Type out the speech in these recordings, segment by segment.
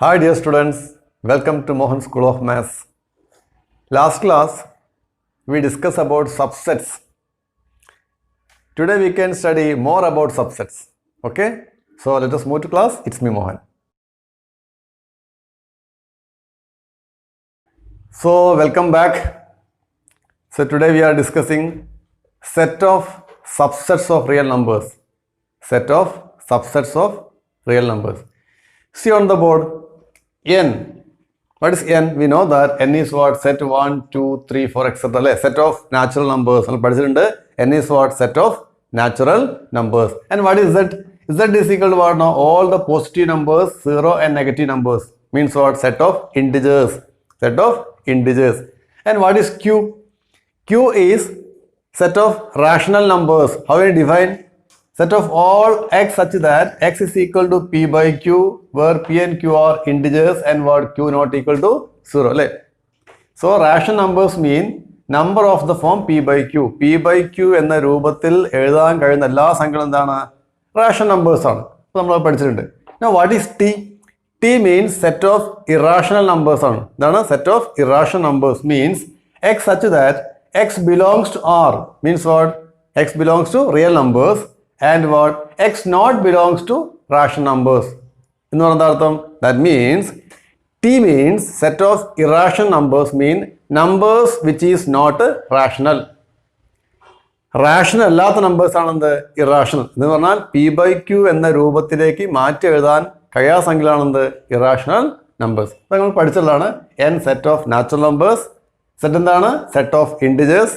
Hi dear students, welcome to Mohan School of Maths. Last class we discussed about subsets. Today we can study more about subsets. Okay? So let us move to class. It's me Mohan. So welcome back. So today we are discussing set of subsets of real numbers. Set of subsets of real numbers. See on the board n. What is n? We know that n is what? Set 1, 2, 3, 4, etc. Set of natural numbers. N is what? Set of natural numbers. And what is z? Z is equal to what now? All the positive numbers, 0 and negative numbers. Means what? Set of integers. Set of integers. And what is q? Q is set of rational numbers. How do you define? Set of all x such that x is equal to p by q, where p and q are integers and what q not equal to 0. So rational numbers mean number of the form p by q. P by q എന്ന രൂപത്തിൽ എഴുതാൻ കഴിയുന്ന എല്ലാ സംഖ്യകളും എന്താണ്? Rational numbers ആണ്. നമ്മൾ പഠിച്ചിട്ടുണ്ട്. Now what is t? T means set of irrational numbers ആണ്. എന്താണ്? Set of irrational numbers means x such that x belongs to R. Means what? X belongs to real numbers. And what? X not belongs to rational numbers. That means T means set of irrational numbers mean numbers which is not rational. Rational അല്ലാത്ത numbers ആണ് irrational. എന്ന് പറഞ്ഞാൽ p by q എന്ന രൂപത്തിലേക്ക് മാറ്റി എഴുതാൻ കഴിയാത്ത സംഖ്യകളാണ് irrational numbers. നമ്മൾ പഠിച്ചതാണ് n set of natural numbers. Set എന്താണ്? Set of integers.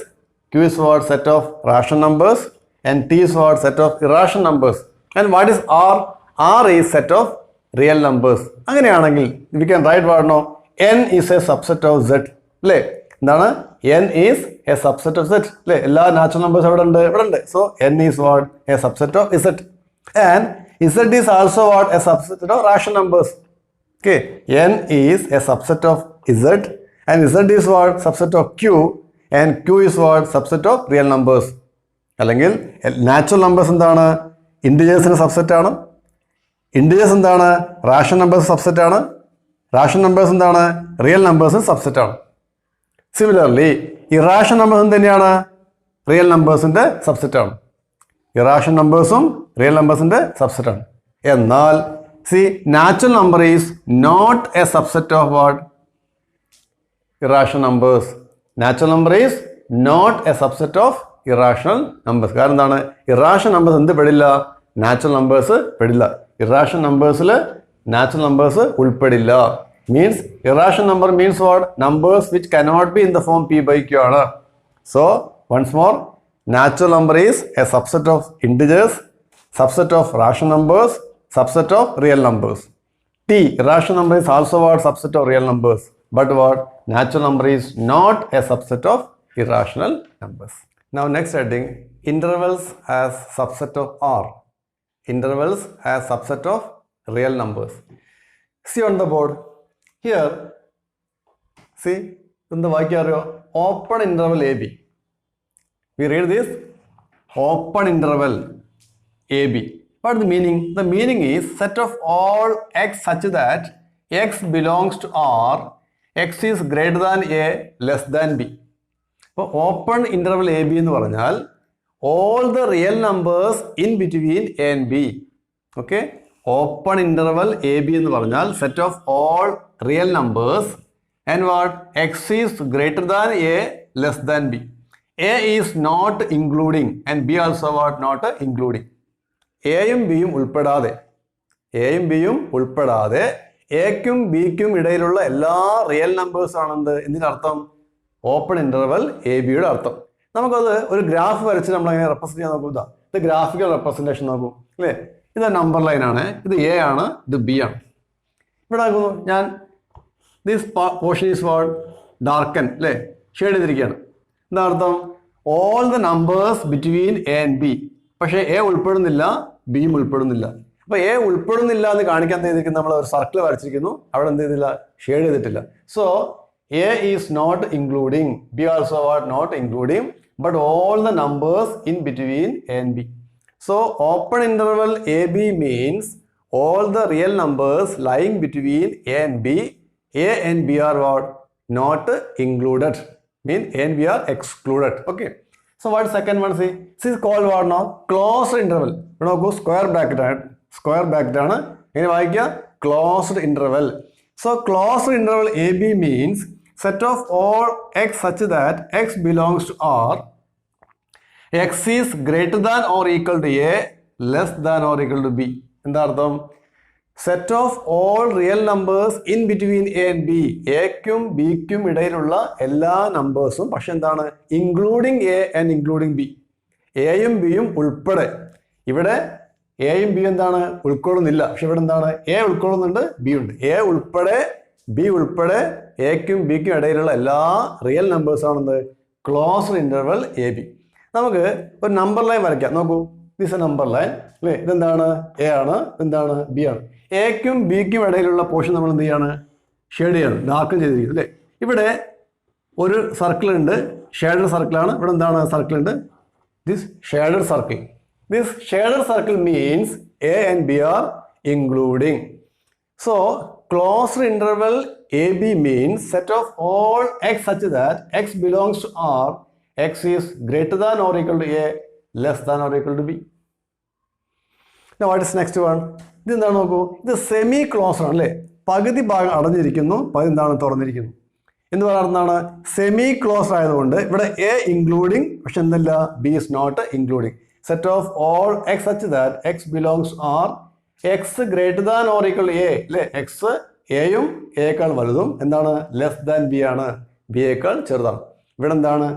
Q is what? Set of rational numbers. And T is what? Set of irrational numbers. And what is R? R is set of real numbers. അങ്ങനെയാണെങ്കിൽ we can write what now? N is a subset of Z. അല്ലേ? എന്താണ്? N is a subset of Z. അല്ലേ? എല്ലാ natural numbers എവിടെ ഉണ്ട്? So N is what? A subset of Z. And Z is also what? A subset of rational numbers. Okay. N is a subset of Z. And Z is what? Subset of Q. And Q is what? Subset of real numbers. അല്ലെങ്കിൽ natural numbers എന്താണ്? ഇൻറ്റിജേഴ്സിൻ്റെ subset ആണ്. Integers എന്താണ്? Rational numbers subset ആണ്. Rational numbers എന്താണ്? Real numbers subset ആണ്. Similarly irrational നമ്പേഴ്സും തന്നെയാണ് റിയൽ നമ്പേഴ്സിൻ്റെ സബ്സെറ്റ് ആണ്. ഇറാഷണൽ നമ്പേഴ്സും റിയൽ നമ്പേഴ്സിൻ്റെ സബ്സെറ്റ് ആണ്. എന്നാൽ see natural number is not a subset of what? Irrational numbers. Natural number is not a subset of irrational numbers. കാരണം എന്താണ്? ഇറാഷണൽ നമ്പേഴ്സ് എന്ത് പെടില്ല? നാച്ചുറൽ നമ്പേഴ്സ് പെടില്ല. ഇറാഷണൽ നമ്പേഴ്സിൽ നാച്ചുറൽ നമ്പേഴ്സ് ഉൾപ്പെടില്ല. Means irrational number means what? Numbers which cannot be in the form P by Q ആണ്. So once more, natural number is a subset of integers, subset of rational numbers, subset of real numbers. The irrational number is also what? Subset of real numbers. But what? Natural number is not a subset of irrational numbers. Now next heading, intervals as subset of R. Intervals as subset of real numbers. See on the board. Here, see, in the open interval AB. We read this open interval AB. What is the meaning? The meaning is set of all x such that x belongs to R, x is greater than A, less than B. അപ്പോൾ open interval A B എന്ന് പറഞ്ഞാൽ all the real numbers in between A and B. Okay, open interval A B എന്ന് പറഞ്ഞാൽ set of all real numbers and what? X is greater than A, less than B. A is not including and B also what? Not including. എയും ബിയും ഉൾപ്പെടാതെ, എയും ബിയും ഉൾപ്പെടാതെ എക്കും ബിക്കും ഇടയിലുള്ള എല്ലാ real numbers ആണെന്ത്? ഇതിൻ്റെ അർത്ഥം ഓപ്പൺ ഇൻ്റർവൽ എ ബിയുടെ അർത്ഥം. നമുക്കത് ഒരു ഗ്രാഫ് വരച്ച് നമ്മൾ അങ്ങനെ റെപ്രസെൻറ്റ് ചെയ്യാൻ നോക്കൂ. ഇത് ഗ്രാഫിക്കൽ റെപ്രസെൻറ്റേഷൻ നോക്കൂ അല്ലേ? ഇത് നമ്പർ ലൈനാണ്, ഇത് എ ആണ്, ഇത് ബി ആണ്. ഇവിടെ നോക്കുന്നു ഞാൻ this portion is what? Darken അല്ലേ? ഷെയ്ഡ് ചെയ്തിരിക്കുകയാണ്. എന്താ അർത്ഥം? All the numbers between A and B. പക്ഷേ എ ഉൾപ്പെടുന്നില്ല, ബിയും ഉൾപ്പെടുന്നില്ല. അപ്പോൾ എ ഉൾപ്പെടുന്നില്ല എന്ന് കാണിക്കാൻ ചെയ്തിരിക്കുന്നത് നമ്മൾ ഒരു സർക്കിൾ വരച്ചിരിക്കുന്നു. അവിടെ എന്ത് ചെയ്തില്ല? ഷെയ്ഡ് ചെയ്തിട്ടില്ല. So A is not including, B also what? Not including, but all the numbers in between A and B. So open interval AB means all the real numbers lying between A and B, A and B are what? Not included. Mean A and B are excluded. Okay. So what second one see? This is called what now? Closed interval. You know, go square bracket. Square bracket ആണ്. ഇങ്ങനെ വായിക്കുക closed interval. So closed interval AB means set of all x such that x belongs to R. X is greater than or equal to A, less than or equal to B. എന്താ അർത്ഥം? Set of all real numbers in between A and B, എക്കും ബിക്കും ഇടയിലുള്ള എല്ലാ നമ്പേഴ്സും, പക്ഷെ എന്താണ്, including A and including B, എയും ബിയും ഉൾപ്പെടെ. ഇവിടെ എയും ബിയും എന്താണ്, ഉൾക്കൊള്ളുന്നില്ല. പക്ഷെ ഇവിടെ എന്താണ്, എ ഉൾക്കൊള്ളുന്നുണ്ട്, ബി ഉണ്ട്. എ ഉൾപ്പെടെ ബി ഉൾപ്പെടെ എക്കും ബിക്കും ഇടയിലുള്ള എല്ലാ റിയൽ നമ്പേഴ്സ് ആണെന്ന് ക്ലോസ്ഡ് ഇന്റർവൽ എ ബി. നമുക്ക് ഒരു നമ്പർ ലൈൻ വരയ്ക്കാം. നോക്കൂ, ദിസ് എ നമ്പർ ലൈൻ അല്ലേ. ഇതെന്താണ്, എ ആണ്, ഇതെന്താണ്, ബി ആണ്. എക്കും ബിക്കും ഇടയിലുള്ള പോർഷൻ നമ്മൾ എന്ത് ചെയ്യാണ്, ഷെയ്ഡ് ചെയ്യണം, ഡാർക്കും ചെയ്തിരിക്കുന്നത് അല്ലേ. ഇവിടെ ഒരു സർക്കിൾ ഉണ്ട്, ഷെയ്ഡഡ് സർക്കിളാണ്. ഇവിടെ എന്താണ്, സർക്കിൾ ഉണ്ട്, this shaded circle. This shaded circle means A and B are including. So closed interval AB means set of all x such that x belongs to R, x is greater than or equal to A, less than or equal to B. Now what is next one? ഇത് എന്താണ് നോക്കൂ, ഇത് semi closed ആണ് അല്ലേ. പകുതി ഭാഗം അടഞ്ഞിരിക്കുന്നു, പകുതി എന്താണ്, തുറന്നിരിക്കുന്നു എന്ന് പറയുന്നതാണ്. സെമി ക്ലോസ്ഡ് ആയതുകൊണ്ട് ഇവിടെ എ ഇൻക്ലൂഡിങ്, പക്ഷെ എന്തല്ല, B is not including. Set of all X such that X belongs R, X greater than or equal A അല്ലേ. എക്സ് എയും എയേക്കാൾ വലുതും, എന്താണ്, ലെസ് ദാൻ ബി ആണ്, ബി യേക്കാൾ ചെറുതാണ്. ഇവിടെ എന്താണ്,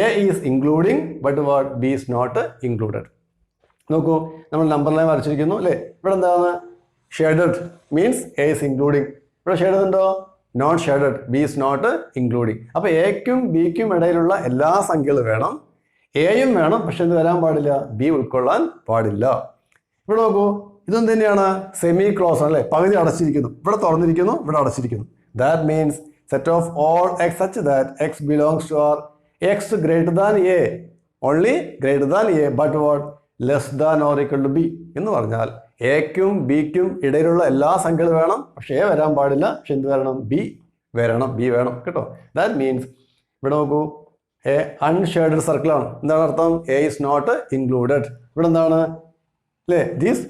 A is including but what, B is not included. നോക്കൂ, നമ്മൾ നമ്പർ ലൈൻ വരച്ചിരിക്കുന്നു അല്ലേ. ഇവിടെ എന്താണ്, shaded means A is including. ഇവിടെ ഷെയ്ഡഡ് ഉണ്ടോ, not shaded, B is not including. അപ്പോൾ എക്കും ബിക്കും ഇടയിലുള്ള എല്ലാ സംഖ്യകളും വേണം, എയും വേണം, പക്ഷെ എന്ത് വരാൻ പാടില്ല, ബി ഉൾക്കൊള്ളാൻ പാടില്ല. ഇവിടെ നോക്കൂ, ഇതും തന്നെയാണ് സെമി ക്ലോസ് ആണ് അല്ലേ. പകുതി അടച്ചിരിക്കുന്നു, ഇവിടെ തുറന്നിരിക്കുന്നു, ഇവിടെ അടച്ചിരിക്കുന്നു. That means set of all X such that X belongs to R, X greater than A, only greater than A but what, less than or equal to B. എന്ന് പറഞ്ഞാൽ എക്കും ബിക്കും ഇടയിലുള്ള എല്ലാ സംഖ്യകളും വേണം, പക്ഷേ എ വരാൻ പാടില്ല, പക്ഷെ എന്ത് വരണം, ബി വരണം, ബി വേണം കേട്ടോ. ദാറ്റ് മീൻസ് ഇവിടെ നോക്കൂ, എ അൺഷെയ്ഡഡ് സർക്കിളാണ്. എന്താണ് അർത്ഥം, എ ഇസ് നോട്ട് ഇൻക്ലൂഡഡ്. ഇവിടെ എന്താണ് അല്ലേ, ദീസ്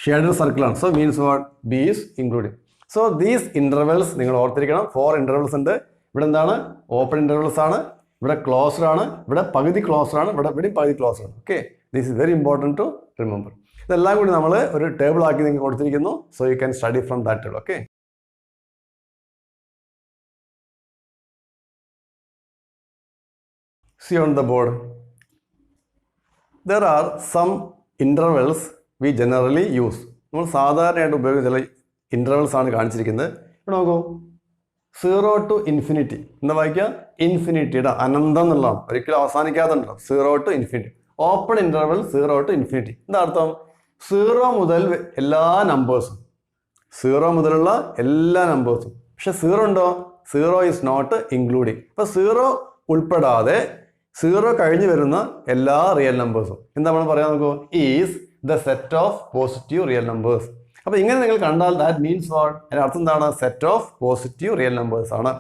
ഷെയ്ഡഡ് സർക്കിളാണ്. So means what, B is including. So these intervals നിങ്ങൾ ഓർത്തിരിക്കണം. 4 ഇന്റർവെൽസ് ഉണ്ട്. ഇവിടെ എന്താണ്, ഓപ്പൺ ഇന്റർവെൽസ് ആണ്, ഇവിടെ ക്ലോസ്ഡ് ആണ്, ഇവിടെ പകുതി ക്ലോസ്ഡ് ആണ്, ഇവിടെ പകുതി ക്ലോസ്ഡ് ആണ്. Okay, this is very important to remember. ഇതെല്ലാം കൂടി നമ്മൾ ഒരു ടേബിൾ ആക്കി നിങ്ങൾ കൊടുത്തിരിക്കുന്നു. So you can study from that table. Okay, see on the board, there are some intervals we generally use. നമ്മൾ സാധാരണയായിട്ട് ഉപയോഗിക്കുന്ന ചില ഇൻ്റർവെൽസ് ആണ് കാണിച്ചിരിക്കുന്നത്. ഇവിടെ നോക്കൂ, 0 to ഇൻഫിനിറ്റി എന്താ വായിക്കുക, ഇൻഫിനിറ്റിയുടെ അനന്തം എന്നുള്ളതാണ്, ഒരിക്കലും അവസാനിക്കാതുണ്ടല്ലോ. 0 to infinity, open interval 0 to infinity. എന്താ അർത്ഥം, 0 മുതൽ എല്ലാ നമ്പേഴ്സും, 0 മുതലുള്ള എല്ലാ നമ്പേഴ്സും. പക്ഷെ 0 ഉണ്ടോ, 0 ഈസ് നോട്ട് ഇൻക്ലൂഡിങ്. അപ്പോൾ 0 ഉൾപ്പെടാതെ 0 കഴിഞ്ഞ് വരുന്ന എല്ലാ റിയൽ നമ്പേഴ്സും എന്താ നമ്മൾ പറയാൻ നോക്കൂ, is the set of positive real numbers. അപ്പോൾ ഇങ്ങനെ നിങ്ങൾ കണ്ടാൽ ദാറ്റ് മീൻസ് വാട്ട്, അതിൻ്റെ അർത്ഥം എന്താണ്, set of positive real numbers ആണ്.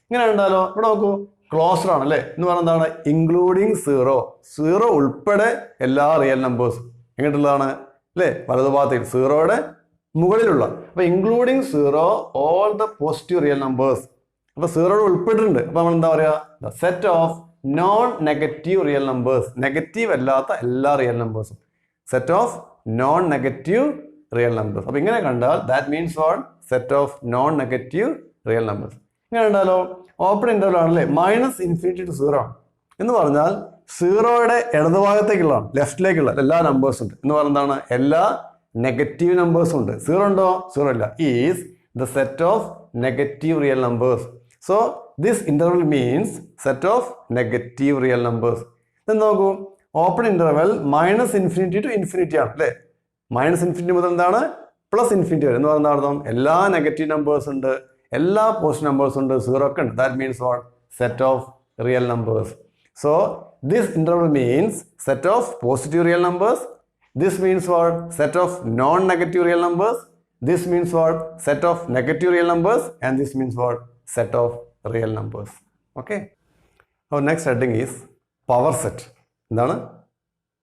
ഇങ്ങനെ കണ്ടാലോ, ഇവിടെ നോക്കൂ, ക്ലോസ്ഡ് ആണ് അല്ലേ. എന്ന് പറഞ്ഞാൽ എന്താണ്, ഇൻക്ലൂഡിങ് 0 ഉൾപ്പെടെ എല്ലാ റിയൽ നമ്പേഴ്സും എങ്ങനെയുള്ളതാണ് അല്ലേ, വലതുഭാഗത്തേക്ക് 0യുടെ മുകളിലുള്ള. അപ്പോൾ including 0 all the positive real numbers. അപ്പോൾ 0 ഉൾപ്പെട്ടിട്ടുണ്ട്. അപ്പോൾ നമ്മൾ എന്താ പറയുക, the set of non negative real numbers, negative അല്ലാത്ത എല്ലാ റിയൽ നമ്പേഴ്സും, set of non negative real numbers. അപ്പോൾ ഇങ്ങനെ കണ്ടാൽ that means what, set of non negative real numbers. ഇങ്ങനെ കണ്ടാലോ, ഓപ്പൺ ഇന്റർവൽ ആണല്ലേ, -∞ to 0 ആണ്. എന്ന് പറഞ്ഞാൽ 0യുടെ ഇടതുഭാഗത്തേക്കുള്ളതാണ്, ലെഫ്റ്റിലേക്കുള്ള എല്ലാ നമ്പേഴ്സും ഉണ്ട്. എന്ന് പറഞ്ഞാൽ എല്ലാ നെഗറ്റീവ് നമ്പേഴ്സും ഉണ്ട്. 0 ഉണ്ടോ, 0 ഇല്ല. Is the set of negative real numbers. So this interval means set of negative real numbers. ഇത് നോക്കൂ, ഓപ്പൺ ഇന്റർവൽ -∞ to ഇൻഫിനിറ്റി ആണ് അല്ലേ. -∞ മുതൽ എന്താണ്, +∞ വരെ. എന്ന് പറഞ്ഞാൽ അർത്ഥം എല്ലാ നെഗറ്റീവ് നമ്പേഴ്സ് ഉണ്ട്, എല്ലാ പോസിറ്റീവ് നമ്പേഴ്സ് ഉണ്ട്, 0 ഒക്കെ ഉണ്ട്. That means what, set of real numbers. So this interval means set of positive real numbers. This means what? Set of non-negative real numbers. This means what? Set of negative real numbers. And this means what? Set of real numbers. Okay. Our next heading is power set.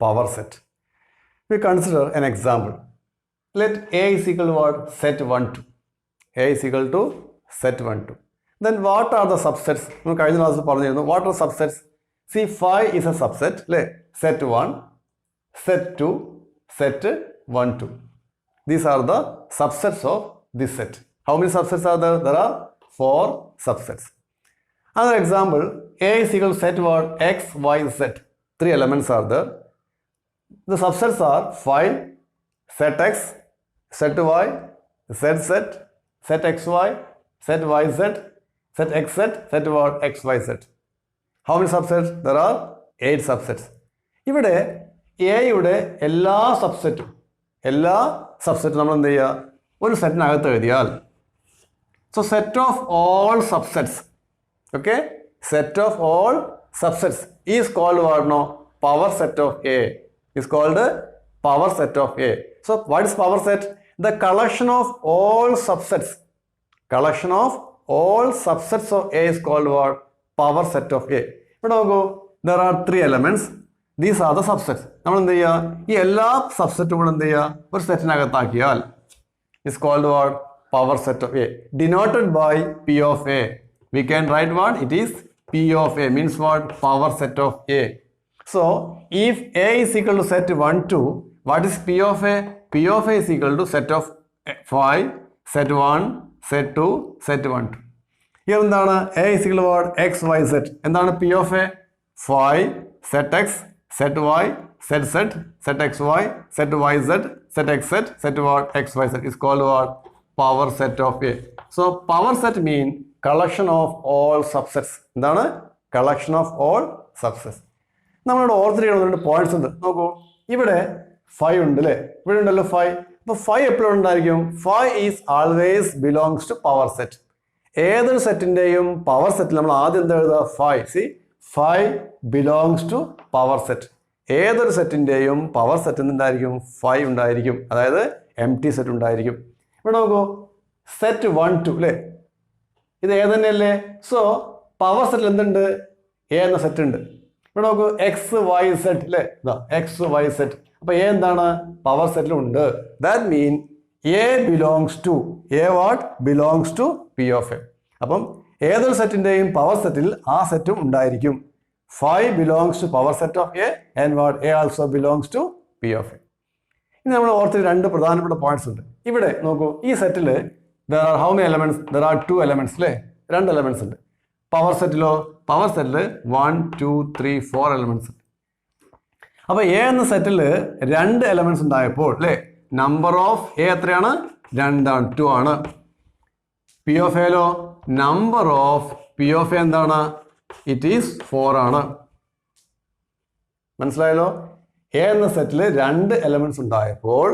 Power set. We consider an example. Let A is equal to what? Set 1, 2. A is equal to set 1, 2. Then what are the subsets? What are the subsets? See, 5 is a subset. Set 1, set 2, set 1, 2. These are the subsets of this set. How many subsets are there? There are 4 subsets. Another example, A is equal to set what? X, Y, Z. 3 elements are there. The subsets are 5, set X, set Y, Z set, set XY, set YZ, set XZ, set what? XYZ. How many subsets? There are 8 subsets. ഇവിടെ എയുടെ എല്ലാ സബ്സെറ്റും നമ്മൾ എന്ത് ചെയ്യുക? ഒരു സെറ്റിനകത്ത് എഴുതിയാൽ so set of all subsets, okay, set of all subsets is called what? No, power set of A is called power set of A. So what is power set? The collection of all subsets. Collection of all subsets of A is called what? Power set of A. ഇവിടെ നോക്കൂ, there are 3 elements. These are the subsets. നമ്മൾ എന്ത് ചെയ്യുക? ഈ എല്ലാ സബ്സെറ്റും കൂടെ എന്ത് ചെയ്യുക? ഒരു സെറ്റിനകത്താക്കിയാൽ is called what? Power set of A. Denoted by P of A. We can write what? It is P of A. Means what? Power set of A. So, if A is equal to set 1, 2, what is P of A? P of A is equal to set of 5, set 1, set 2, set 1, 2. Here എന്താണ്? A is equal to what? X, Y, Z. എന്താണ് P of A? 5, set X, set Y, set Z, set XY, set YZ, set XZ, set what? XYZ is called what? Power set of A. So, power set mean collection of all subsets. എന്താണ്? Collection of all subsets. നമ്മളിവിടെ ഓർത്തിരിക്കുന്ന points ഉണ്ട്. നോക്കൂ, ഇവിടെ 5 ഉണ്ട് അല്ലേ? ഇവിടെ ഉണ്ടല്ലോ 5. അപ്പോൾ 5 എപ്പോഴും ഉണ്ടായിരിക്കും? 5 is always belongs to power set. ഏതൊരു സെറ്റിൻ്റെയും പവർ സെറ്റിൽ നമ്മൾ ആദ്യം എന്താ എഴുതുക? 5. See, 5 belongs to power set. ഏതൊരു സെറ്റിൻ്റെയും പവർ സെറ്റിൽ എന്തായിരിക്കും? 5 ഉണ്ടായിരിക്കും. അതായത് എം ടി സെറ്റ് ഉണ്ടായിരിക്കും. ഇവിടെ നോക്കൂ, സെറ്റ് 1, 2 അല്ലേ? ഇത് ഏത് തന്നെയല്ലേ? സോ പവർ സെറ്റിൽ എന്തുണ്ട്? എ എന്ന സെറ്റ് ഉണ്ട്. ഇവിടെ നോക്കൂ, എക്സ് വൈ സെറ്റ് അല്ലേ? X Y set. അപ്പൊ എ എന്താണ്? പവർ സെറ്റിലുണ്ട്. That mean A belongs to A what? Belongs to P of A. അപ്പം ഏതൊരു സെറ്റിന്റെയും പവർ സെറ്റിൽ ആ സെറ്റും ഉണ്ടായിരിക്കും. 5 belongs to power set of A and what? A also belongs to P of A. ഇനി നമ്മൾ ഓർത്തിൽ 2 പ്രധാനപ്പെട്ട പോയിന്റ്സ് ഉണ്ട്. ഇവിടെ നോക്കൂ, ഈ സെറ്റിൽ there are how many elements? There are 2 elements അല്ലേ? 2 elements ഉണ്ട്. പവർ സെറ്റിലോ? പവർ സെറ്റിൽ 1, 2, 3, 4 elements ഉണ്ട്. അപ്പൊ എ എന്ന സെറ്റിൽ 2 എലമെന്റ്സ് ഉണ്ടായപ്പോൾ അല്ലേ, നമ്പർ ഓഫ് എ എത്രയാണ്? 2 ആണ്, 2 ആണ്. പി ഓഫ് എയിലോ? Number of P of A എന്താണ്? ഇറ്റ് ഈസ് 4 ആണ്. മനസ്സിലായല്ലോ? എ എന്ന സെറ്റിൽ 2 എലമെന്റ്സ് ഉണ്ടായപ്പോൾ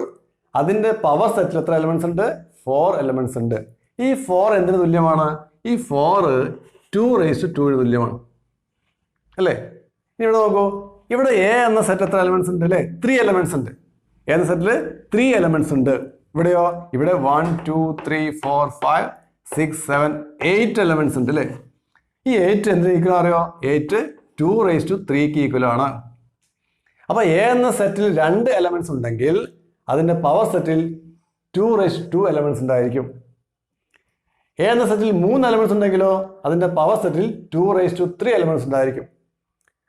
അതിന്റെ പവർ സെറ്റിൽ എത്ര എലമെന്റ്സ് ഉണ്ട്? 4 എലമെന്റ്സ് ഉണ്ട്. ഈ 4 എന്തിനു തുല്യമാണ്? ഈ 4 2⁻²ന് തുല്യമാണ് അല്ലേ? ഇനി ഇവിടെ നോക്കൂ, ഇവിടെ എ എന്ന സെറ്റ് എത്ര എലമെന്റ്സ് ഉണ്ട് അല്ലേ? 3 എലമെന്റ്സ് ഉണ്ട്. എ എന്ന സെറ്റിൽ 3 എലമെന്റ്സ് ഉണ്ട്. ഇവിടെയോ? ഇവിടെ 1, 2, 3, 4, 5, 6, 7, 8 എലമെന്റ്സ് ഉണ്ട് അല്ലേ? ഈ 8 എന്തിന് ഈക്വൽ അറിയോ? 8 2⁻³ ഈക്വൽ ആണ്. അപ്പൊ എ എന്ന സെറ്റിൽ 2 എലമെന്റ്സ് ഉണ്ടെങ്കിൽ അതിന്റെ പവർ സെറ്റിൽ 2⁻² എലമെന്റ്സ് ഉണ്ടായിരിക്കും. എ എന്ന സെറ്റിൽ 3 എലമെന്റ്സ് ഉണ്ടെങ്കിലോ അതിന്റെ പവർ സെറ്റിൽ 2⁻³ എലമെന്റ്സ് ഉണ്ടായിരിക്കും.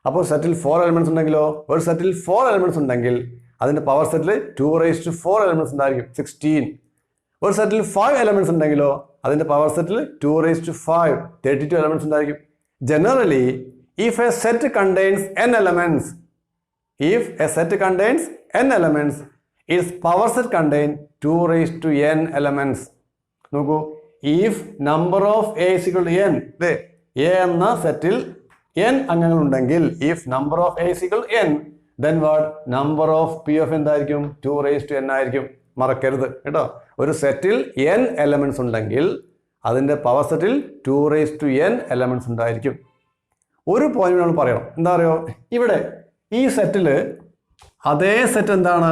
അപ്പോൾ സെറ്റിൽ 4 എലമെന്റ്സ് ഉണ്ടെങ്കിലോ? ഒരു സെറ്റിൽ 4 എലമെന്റ്സ് ഉണ്ടെങ്കിൽ അതിന്റെ പവർ സെറ്റിൽ 2⁻4 എലമെന്റ്സ് ഉണ്ടായിരിക്കും, 16. ഒരു സെറ്റിൽ 5 എലമെന്റ്സ് ഉണ്ടെങ്കിലോ അതിന്റെ പവർ സെറ്റിൽ 2⁵, 32 എലമെന്റ്സ് ഉണ്ടായിരിക്കും. Generally if a set contains n elements, its power set contain 2⁻n elements. നോക്കൂ, if number of a is equal to n, a എന്ന സെറ്റിൽ n അംഗങ്ങൾ ഉണ്ടെങ്കിൽ, if number of a is equal to n, then what? Number of p of എന്തായിരിക്കും? 2⁻n ആയിരിക്കും. മറക്കരുത് കേട്ടോ. ഒരു സെറ്റിൽ n elements ഉണ്ടെങ്കിൽ അതിന്റെ പവർ സെറ്റിൽ 2⁻n എലമെന്റ്സ് ഉണ്ടായിരിക്കും. ഒരു പോയിന്റ് നമ്മൾ പറയണം. എന്താ അറിയോ? ഇവിടെ ഈ സെറ്റില് അതേ സെറ്റ് എന്താണ്?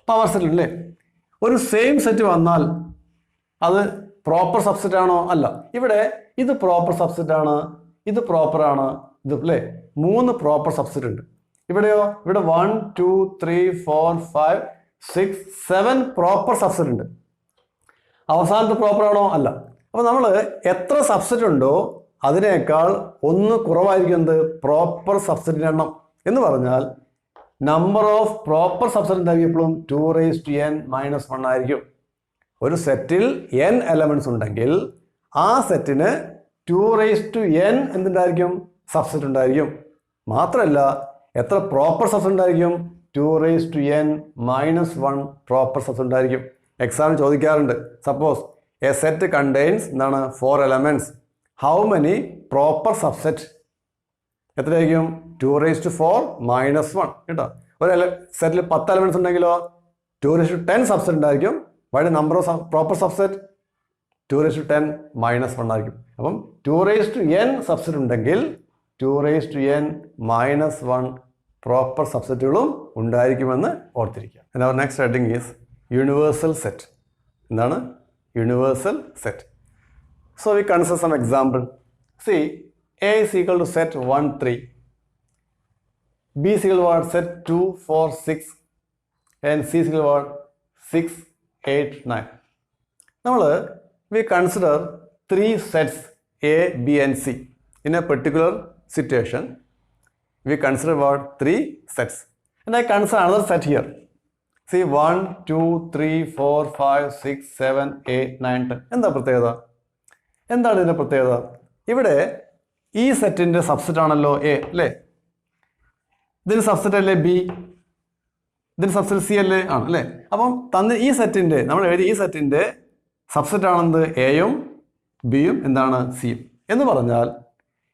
പവർ സെറ്റ് അല്ലേ? ഒരു സെയിം സെറ്റ് വന്നാൽ അത് പ്രോപ്പർ സബ്സെറ്റ് ആണോ? അല്ല. ഇവിടെ ഇത് പ്രോപ്പർ സബ്സെറ്റ് ആണ്, ഇത് പ്രോപ്പർ ആണ്, ഇത് അല്ലേ? 3 പ്രോപ്പർ സബ്സെറ്റ് ഉണ്ട്. ഇവിടെയോ? ഇവിടെ 1 2 3 4 5 6 7 പ്രോപ്പർ സബ്സെറ്റ് ഉണ്ട്. അവസാനത്തെ പ്രോപ്പർ ആണോ? അല്ല. അപ്പോൾ നമ്മൾ എത്ര സബ്സെറ്റ് ഉണ്ടോ അതിനേക്കാൾ 1 കുറവായിരിക്കുന്നത് പ്രോപ്പർ സബ്സെറ്റിൻ്റെ എണ്ണം. എന്ന് പറഞ്ഞാൽ നമ്പർ ഓഫ് പ്രോപ്പർ സബ്സെറ്റ് എന്തായിരിക്കും? എപ്പോഴും 2n-1 ആയിരിക്കും. ഒരു സെറ്റിൽ n എലമെന്റ്സ് ഉണ്ടെങ്കിൽ ആ സെറ്റിന് 2n എന്തുണ്ടായിരിക്കും? സബ്സെറ്റ് ഉണ്ടായിരിക്കും. മാത്രമല്ല എത്ര പ്രോപ്പർ സബ്സെറ്റ് ഉണ്ടായിരിക്കും? 2n-1 പ്രോപ്പർ സബ്സെറ്റ് ഉണ്ടായിരിക്കും. എക്സാമിന് ചോദിക്കാറുണ്ട്. സപ്പോസ് എ സെറ്റ് കണ്ടെയ്ൻസ് എന്താണ് 4 elements. How many proper subset? എത്രയായിരിക്കും? 2⁻⁴ കേട്ടോ. ഒരു സെറ്റിൽ 10 elements ഉണ്ടെങ്കിലോ 2⁻10 സബ്സെറ്റ് ഉണ്ടായിരിക്കും. Wide number of proper subset 2⁻10-1 ആയിരിക്കും. അപ്പം 2n സബ്സെറ്റ് ഉണ്ടെങ്കിൽ 2n-1 പ്രോപ്പർ സബ്സെറ്റുകളും ഉണ്ടായിരിക്കുമെന്ന് ഓർത്തിരിക്കുക. And our next heading is universal set. എന്താണ്? Universal set. So we consider some example. See, A is equal to set 1 3, B is equal to set 2 4 6, and C is equal to 6 8 9. നമ്മൾ we consider 3 sets A, B and C in a particular situation. We consider what? 3 sets. And I consider another set here. See 1 2 3 4 5 6 7 8 9 10. എന്താ പ്രത്യേകത? എന്താണ് ഇതിൻ്റെ പ്രത്യേകത? ഇവിടെ ഈ സെറ്റിൻ്റെ subset ആണല്ലോ എ അല്ലേ? ഇതിന് സബ്സെറ്റ് അല്ലേ ബി? ഇതിന് സബ്സെറ്റ് സി അല്ലേ? ആണ് അല്ലേ? അപ്പം തന്ന ഈ സെറ്റിൻ്റെ നമ്മൾ എഴുതി ഈ സെറ്റിൻ്റെ സബ്സെറ്റ് ആണെന്ത് എയും ബിയും എന്താണ് സിയും. എന്ന് പറഞ്ഞാൽ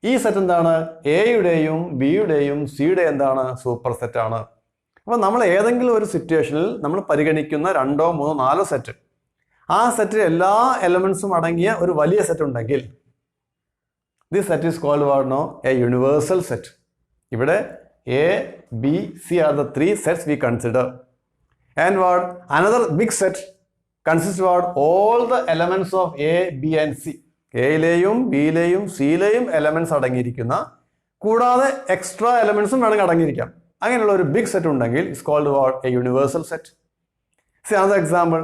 ഈ സെറ്റ് എന്താണ്? എയുടെയും ബിയുടെയും സിയുടെയും എന്താണ്? സൂപ്പർ സെറ്റ് ആണ്. അപ്പോൾ നമ്മൾ ഏതെങ്കിലും ഒരു സിറ്റുവേഷനിൽ നമ്മൾ പരിഗണിക്കുന്ന 2 3 4 സെറ്റ്, ആ സെറ്റിൽ എല്ലാ എലമെന്റ്സും അടങ്ങിയ ഒരു വലിയ സെറ്റ് ഉണ്ടെങ്കിൽ this set is called what? No, a universal set. ഇവിടെ A B C are the 3 sets we consider. And what? Another big set consist what? All the elements of A B and C. എയിലെയും ബിയിലെയും സിയിലെയും elements അടങ്ങിയിരിക്കുന്ന കൂടാതെ extra എലമെന്റ്സും വേണമെങ്കിൽ അടങ്ങിയിരിക്കാം. അങ്ങനെയുള്ള ഒരു ബിഗ് സെറ്റ് ഉണ്ടെങ്കിൽ it's called what? A universal set. See another example.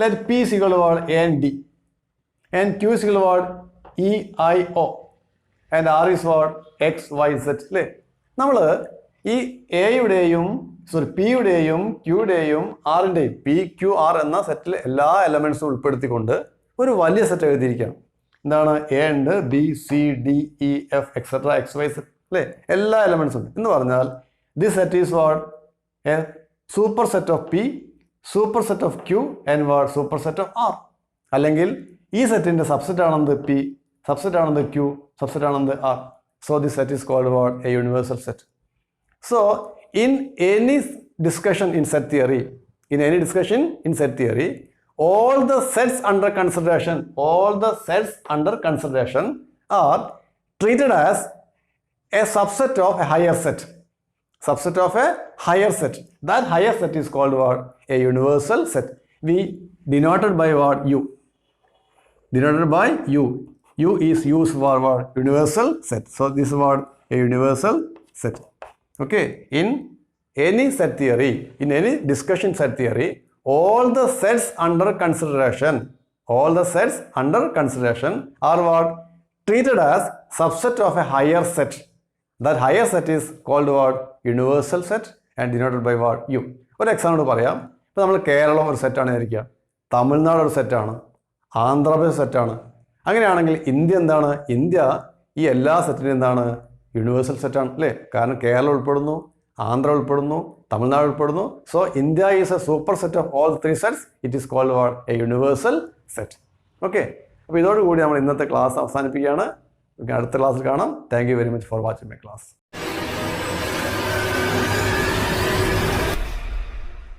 Let P is equal to what? A and D, and Q is equal to what? E, I, O, and R is what? X, Y, Z. അല്ലേ? നമ്മൾ ഈ എയുടെയും പിയുടെയും ക്യൂടെയും ആറിൻ്റെയും PQR എന്ന സെറ്റിൽ എല്ലാ എലമെന്റ്സും ഉൾപ്പെടുത്തിക്കൊണ്ട് ഒരു വലിയ സെറ്റ് എഴുതിയിരിക്കുകയാണ്. എന്താണ്? എ ഉണ്ട്, B C D E F etcetera X Y set അല്ലേ? എല്ലാ എലമെന്റ്സും ഉണ്ട്. എന്ന് പറഞ്ഞാൽ this set is what? A super set of P, super set of Q and what? Super set of R. അല്ലെങ്കിൽ ഈ സെറ്റിന്റെ സബ്സെറ്റ് ആണെന്ത് പി, സബ്സെറ്റ് ആണെന്ത് ക്യൂ, സബ്സെറ്റ് ആണെന്ത് R. So this set is called what? A universal set. So in any discussion in set theory, all the sets under consideration are treated as a subset of a higher set. That higher set is called what? A universal set. We denoted by what? U. U is used for what? Universal set. So this is what? A universal set. Okay. In any set theory, in any discussion set theory, all the sets under consideration are what? Treated as subset of a higher set. That higher set is called what? Universal set and denoted by what? U. ഒരു example പറയാം. ഇപ്പോൾ നമ്മൾ കേരളം ഒരു സെറ്റാണ് വിചാരിക്കുക, തമിഴ്നാട് ഒരു സെറ്റാണ്, ആന്ധ്രാപ്രദേശ് സെറ്റാണ്. അങ്ങനെയാണെങ്കിൽ ഇന്ത്യ എന്താണ്? ഇന്ത്യ ഈ എല്ലാ സെറ്റിനും എന്താണ്? യൂണിവേഴ്സൽ സെറ്റാണ് അല്ലേ? കാരണം കേരളം ഉൾപ്പെടുന്നു, ആന്ധ്ര ഉൾപ്പെടുന്നു, തമിഴ്നാട് ഉൾപ്പെടുന്നു. So India is a super set of all 3 sets. It is called what? A universal set. Okay. അപ്പോൾ ഇതോടുകൂടി നമ്മൾ ഇന്നത്തെ ക്ലാസ് അവസാനിപ്പിക്കുകയാണ്. അടുത്ത ക്ലാസ്സിൽ കാണാം. Thank you very much for watching my class.